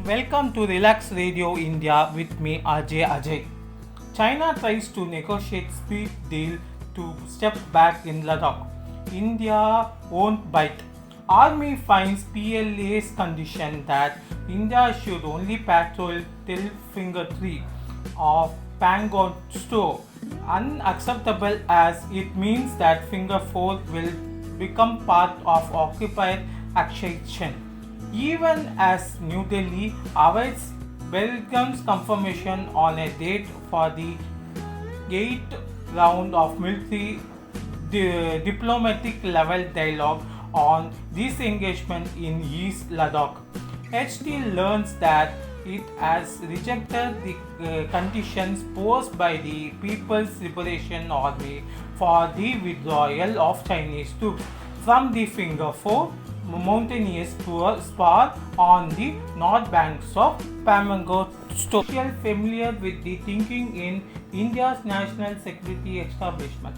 Welcome to Relax Radio India with me Ajay. China tries to negotiate speed deal to step back in Ladakh. India won't bite. Army finds PLA's condition that India should only patrol till Finger 3 of Pangong store unacceptable as it means that Finger 4 will become part of occupied accession. Even as New Delhi awaits Belgium's confirmation on a date for the 8th round of military diplomatic level dialogue on disengagement in East Ladakh. HT learns that it has rejected the conditions posed by the People's Liberation Army for the withdrawal of Chinese troops from the Finger 4 mountainous spar on the north banks of Pangong. Familiar with the thinking in India's national security establishment.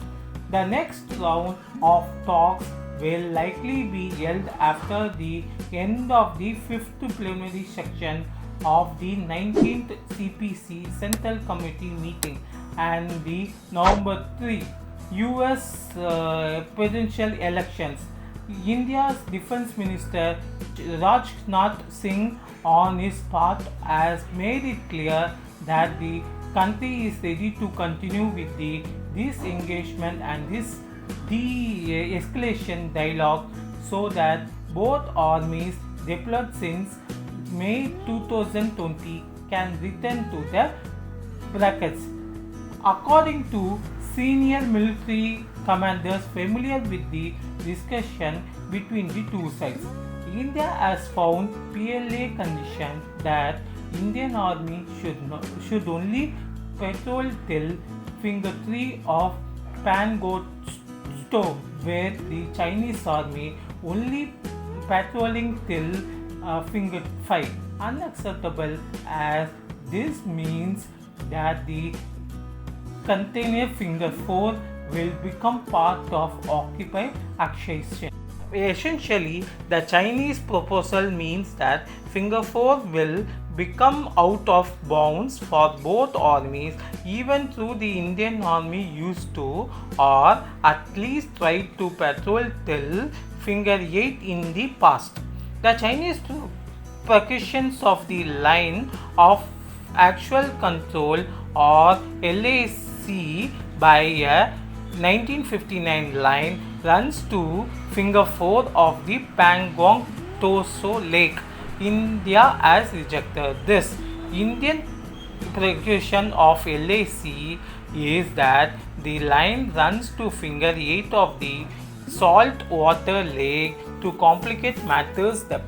The next round of talks will likely be held after the end of the 5th preliminary section of the 19th CPC Central Committee meeting and the November 3 US presidential elections. India's Defence Minister Rajnath Singh on his part has made it clear that the country is ready to continue with the disengagement and this de-escalation dialogue so that both armies deployed since May 2020 can return to their brackets. According to senior military commanders familiar with the discussion between the two sides, India has found PLA condition that Indian Army should only patrol till Finger 3 of Pangong Store, where the Chinese Army only patrolling till Finger 5. Unacceptable as this means that the container Finger 4 will become part of occupied accession. Essentially, the Chinese proposal means that Finger 4 will become out of bounds for both armies, even though the Indian Army used to, or at least tried to patrol till Finger 8 in the past. The Chinese percussions of the line of actual control or LAC by a 1959 line runs to Finger 4 of the Pangong Toso Lake. India has rejected this. Indian percussion of LAC is that the line runs to Finger 8 of the saltwater lake. To complicate matters, the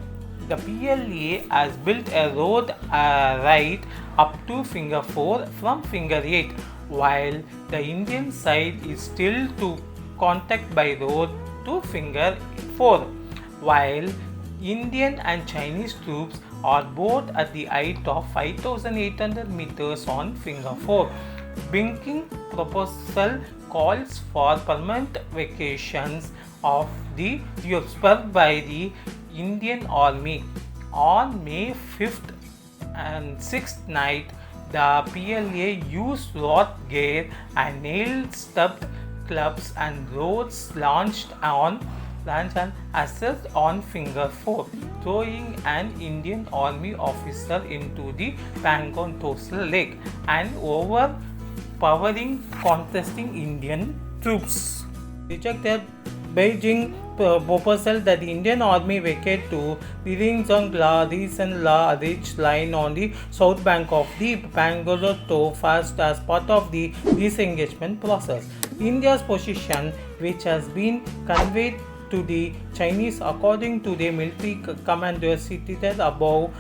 PLA has built a road right up to Finger 4 from Finger 8, while the Indian side is still to contact by road to Finger 4, while Indian and Chinese troops are both at the height of 5,800 meters on Finger 4. Banking proposal calls for permanent vacations of the spurred by the Indian Army. On May 5th and 6th night, the PLA used wrought gear and nail-stubbed clubs and roads launched an assault on Finger 4, throwing an Indian Army officer into the Pangong Tosa Lake and overpowering contesting Indian troops. Rejected Beijing proposal that the Indian Army vacate to Rirengzong recent ridge line on the south bank of the Pangong to fast as part of the disengagement process. India's position, which has been conveyed to the Chinese according to the military commander cited above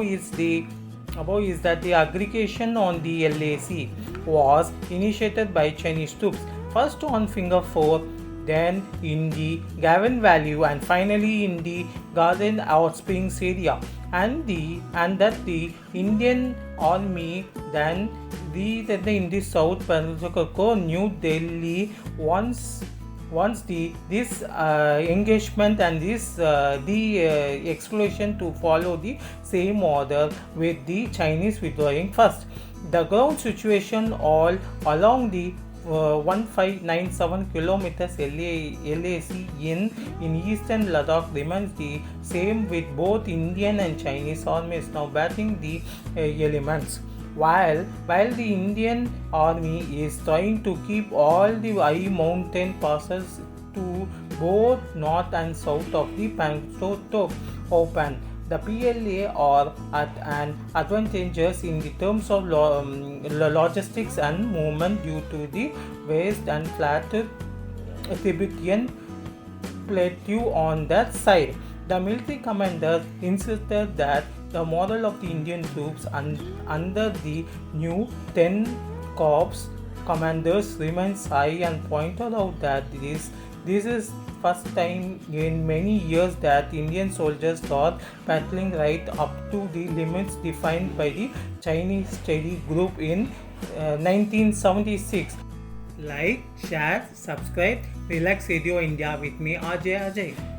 is that the aggregation on the LAC was initiated by Chinese troops, first on Finger 4, then in the Gavan Valley, and finally in the Garden Hot Springs area, and that the Indian Army then in the south New Delhi once once this engagement and this the exploration to follow the same order with the Chinese withdrawing first. The ground situation all along the 1597 kilometers LAC in eastern Ladakh remains the same, with both Indian and Chinese armies now battling the elements. While the Indian army is trying to keep all the high mountain passes to both north and south of the Pangstotok open, the PLA are at an advantageous in the terms of logistics and movement due to the vast and flat Tibetan plateau on that side. The military commander insisted that the model of the Indian troops under the new 10 Corps commanders remains high, and pointed out that this is first time in many years that Indian soldiers are battling right up to the limits defined by the Chinese study group in 1976. Like, share, subscribe, Relax Radio India with me, RJ Ajay.